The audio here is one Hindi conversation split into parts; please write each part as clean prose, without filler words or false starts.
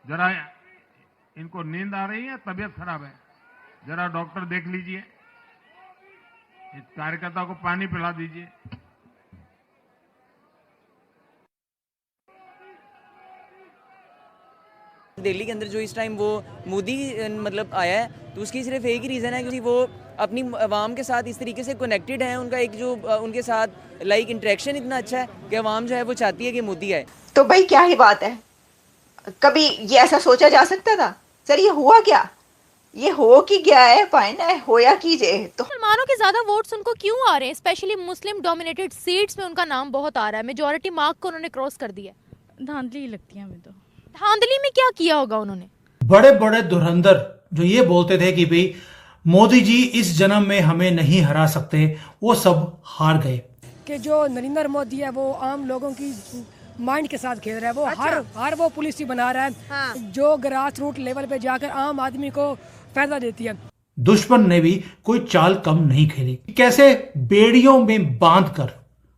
जरा इनको नींद आ रही है, तबीयत खराब है, जरा डॉक्टर देख लीजिए, इस कार्यकर्ता को पानी पिला दीजिए। दिल्ली के अंदर जो इस टाइम वो मोदी मतलब आया है, तो उसकी सिर्फ एक ही रीज़न है क्योंकि वो अपनी आवाम के साथ इस तरीके से कनेक्टेड हैं। उनका एक जो उनके साथ लाइक इंटरेक्शन इतना अच्छा है कि आवाम जो है वो चाहती है कि मोदी आए। तो भाई क्या ही बात है, कभी ये ऐसा सोचा जा सकता था? सर ये हुआ क्या, ये हो कि गया है, फाइना है होया कीजिए। तो मुसलमानों के ज्यादा वोट्स उनको क्यों आ रहे हैं? स्पेशली मुस्लिम डोमिनेटेड सीट्स में उनका नाम बहुत आ रहा है, मेजोरिटी मार्क को उन्होंने क्रॉस कर दिया। धांधली लगती है हमें तो। धांधली में क्या किया होगा उन्होंने? बड़े बड़े धुरंधर जो ये बोलते थे कि भाई मोदी जी इस जन्म में हमें नहीं हरा सकते, वो सब हार गए। कि जो नरेंद्र मोदी है वो आम लोगों की माइंड के साथ खेल रहा है। वो हर वो पॉलिसी बना रहा है जो ग्रास रूट लेवल पे जाकर आम आदमी को फायदा देती है। दुश्मन ने भी कोई चाल कम नहीं खेली। कैसे बेड़ियों में बांधकर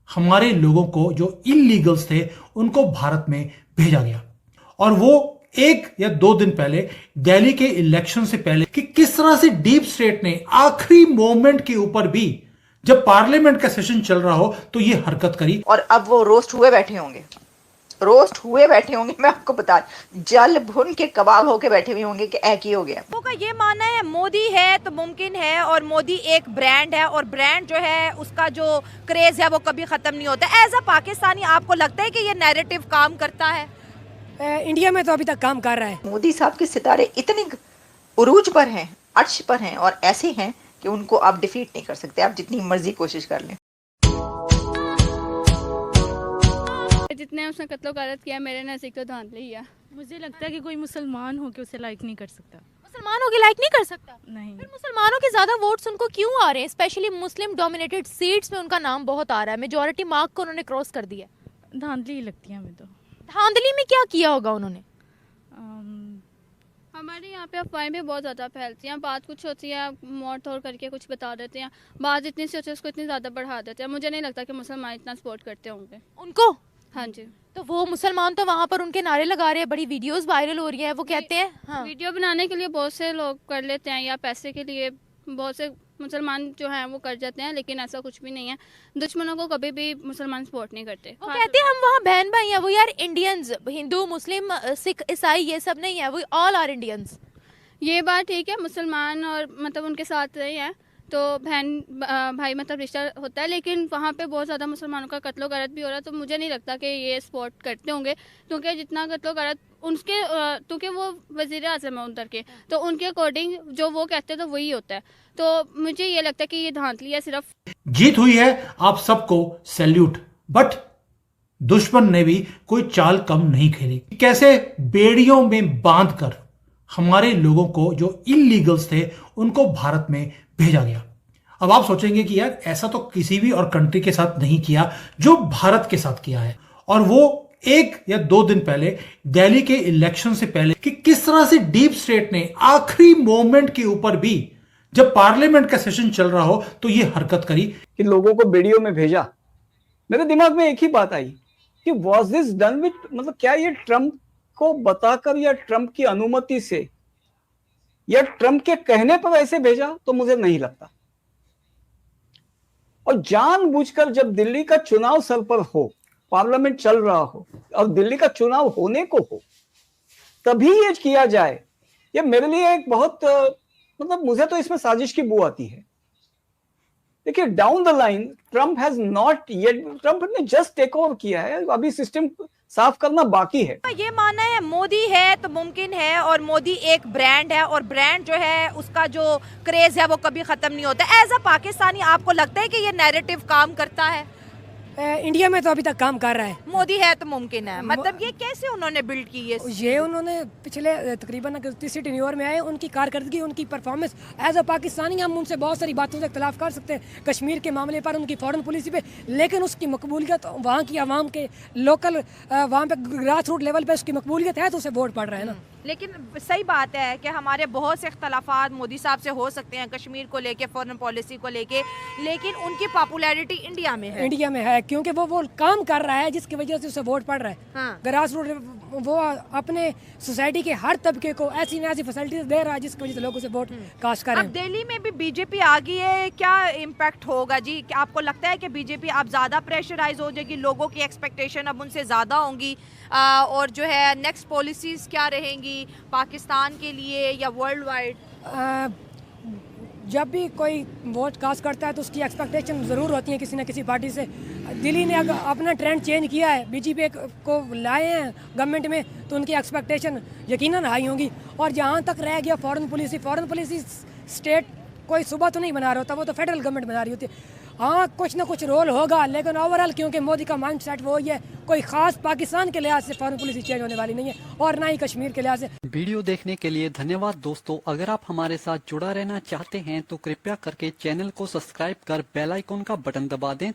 हमारे लोगों को जो इलीगल्स थे उनको भारत में भेजा गया, और वो 1 या 2 दिन पहले दिल्ली के इलेक्शन से पहले कि किस तरह से डीप स्टेट ने आखिरी मोमेंट के ऊपर भी जब पार्लियामेंट का सेशन चल रहा हो तो ये हरकत करी। और अब वो रोस्ट हुए बैठे होंगे, मैं आपको बता, जल भुन के कबाब होके बैठे हुए होंगे कि एक ही हो गया। लोगों का ये मानना है मोदी है तो मुमकिन है, और मोदी एक ब्रांड है, और ब्रांड जो है उसका जो क्रेज है वो कभी खत्म नहीं होता। एज अ पाकिस्तानी आपको लगता है कि ये नैरेटिव काम करता है? इंडिया में तो अभी तक काम कर रहा है। मोदी साहब के सितारे इतने उरूज पर हैं, अर्श पर हैं, और ऐसे हैं कि उनको आप डिफीट नहीं कर सकते, आप जितनी मर्जी कोशिश कर लें। जितने उसने कत्लो गारत किया मेरे नज़दीक तो धांधली ही है। मुझे लगता है कि कोई मुसलमान हो के उसे लाइक नहीं कर सकता। मुसलमानों के लाइक नहीं कर सकता? नहीं। फिर मुसलमानों के ज्यादा वोट्स उनको क्यों आ रहे हैं? स्पेशली मुस्लिम डोमिनेटेड सीट्स में उनका नाम बहुत आ रहा है, मेजोरिटी मार्क को उन्होंने क्रॉस कर दिया। धांधली लगती है हमें तो। धांधली में क्या किया होगा उन्होंने? हमारे यहाँ पे अफवाहें भी बहुत ज़्यादा फैलती हैं। बात कुछ होती है मोड़ तोड़ करके कुछ बता देते हैं, बात इतनी सी होती है उसको इतनी ज़्यादा बढ़ा देते हैं। मुझे नहीं लगता कि मुसलमान इतना सपोर्ट करते होंगे उनको। हाँ जी। तो वो मुसलमान तो वहाँ पर उनके नारे लगा रहे हैं, बड़ी वीडियोस वायरल हो रही है, वो कहते हैं हाँ। वीडियो बनाने के लिए बहुत से लोग कर लेते हैं, या पैसे के लिए बहुत से मुसलमान जो हैं वो कर जाते हैं, लेकिन ऐसा कुछ भी नहीं है। दुश्मनों को कभी भी मुसलमान सपोर्ट नहीं करते। वो कहते हैं हम वहाँ बहन भाई हैं। वो यार इंडियंस, हिंदू मुस्लिम सिख ईसाई ये सब नहीं है, वो ऑल आर इंडियंस। ये बात ठीक है, मुसलमान और मतलब उनके साथ रहे हैं तो बहन भाई मतलब रिश्ता होता है, लेकिन वहाँ पे बहुत ज़्यादा मुसलमानों का कत्लो गारत भी हो रहा है। तो मुझे नहीं लगता कि ये सपोर्ट करते होंगे, क्योंकि जितना कत्लो गारत उनके क्योंकि वो वज़ीर आज़म है उधर के, तो उनके अकॉर्डिंग जो वो कहते हैं तो वही होता है। तो मुझे ये लगता है कि ये धांधली है सिर्फ। जीत हुई है, आप सबको सैल्यूट, बट दुश्मन ने भी कोई चाल कम नहीं खेली। कैसे बेड़ियों में बांधकर हमारे लोगों को जो इलीगल्स थे उनको भारत में भेजा गया। अब आप सोचेंगे कि यार ऐसा तो किसी भी और कंट्री के साथ नहीं किया जो भारत के साथ किया है, और वो 1 या 2 दिन पहले दिल्ली के इलेक्शन से पहले कि किस तरह से डीप स्टेट ने आखिरी मोमेंट के ऊपर भी जब पार्लियामेंट का सेशन चल रहा हो तो ये हरकत करी कि लोगों को बेड़ियों में भेजा। मेरे दिमाग में एक ही बात आई कि वॉज दिस डन विद, मतलब क्या ये ट्रंप को बताकर या ट्रंप की अनुमति से या ट्रंप के कहने पर ऐसे भेजा? तो मुझे नहीं लगता। और जानबूझकर जब दिल्ली का चुनाव सर पर हो, पार्लियामेंट चल रहा हो और दिल्ली का चुनाव होने को हो, तभी ये किया जाए, ये मेरे लिए एक बहुत मतलब मुझे तो इसमें साजिश की बू आती है। देखिए down the line Trump has not yet, Trump ने जस्ट टेक ओवर किया है, अभी सिस्टम साफ करना बाकी है। ये मानना है मोदी है तो मुमकिन है, और मोदी एक ब्रांड है, और ब्रांड जो है उसका जो क्रेज है वो कभी खत्म नहीं होता। एज अ पाकिस्तानी आपको लगता है कि ये नैरेटिव काम करता है? इंडिया में तो अभी तक काम कर रहा है। मोदी है तो मुमकिन है, मतलब ये कैसे उन्होंने बिल्ड की? ये उन्होंने पिछले तकरीबन तीसरी टेन्योर में आए, उनकी कारकर्दगी, उनकी परफॉर्मेंस एज अ पाकिस्तानी हम उनसे बहुत सारी बातों से इख्तलाफ कर सकते हैं, कश्मीर के मामले पर, उनकी फॉरेन पॉलिसी पे, लेकिन उसकी मकबूलियत वहाँ की आवाम के लोकल वहाँ पे ग्रास रूट लेवल पे उसकी मकबूलियत है, तो उसे वोट पड़ रहा है ना। लेकिन सही बात है कि हमारे बहुत से इख्तलाफात मोदी साहब से हो सकते हैं कश्मीर को लेके, फॉरेन पॉलिसी को लेके, लेकिन उनकी पॉपुलैरिटी इंडिया में है। इंडिया में है क्योंकि वो काम कर रहा है जिसकी वजह से उसे वोट पड़ रहा है। हाँ। ग्रास रूट वो अपने सोसाइटी के हर तबके को ऐसी न ऐसी फैसिलिटीज दे रहा है जिसकी वजह से लोग उसे वोट कास्ट करें। अब दिल्ली में भी बीजेपी आ गई है, क्या इम्पैक्ट होगा जी? क्या आपको लगता है कि बीजेपी अब ज़्यादा प्रेशराइज हो जाएगी, लोगों की एक्सपेक्टेशन अब उनसे ज़्यादा होंगी, और जो है नेक्स्ट पॉलिसीज़ क्या रहेंगी पाकिस्तान के लिए या वर्ल्ड वाइड? जब भी कोई वोट कास्ट करता है तो उसकी एक्सपेक्टेशन ज़रूर होती है किसी न किसी पार्टी से। दिल्ली ने अगर अपना ट्रेंड चेंज किया है, बीजेपी को लाए हैं गवर्नमेंट में, तो उनकी एक्सपेक्टेशन यकीनन हाई होंगी। और जहाँ तक रह गया फॉरेन पॉलिसी स्टेट कोई सुबह तो नहीं बना रहा होता, वो तो फेडरल गवर्नमेंट बना रही होती है। हाँ, कुछ ना कुछ रोल होगा, लेकिन ओवरऑल क्योंकि मोदी का माइंड सेट वो ही है, कोई खास पाकिस्तान के लिहाज से फॉरेन पॉलिसी चेंज होने वाली नहीं है और ना ही कश्मीर के लिहाज से। वीडियो देखने के लिए धन्यवाद दोस्तों। अगर आप हमारे साथ जुड़ा रहना चाहते हैं तो कृपया करके चैनल को सब्सक्राइब कर बेल आइकॉन का बटन दबा दें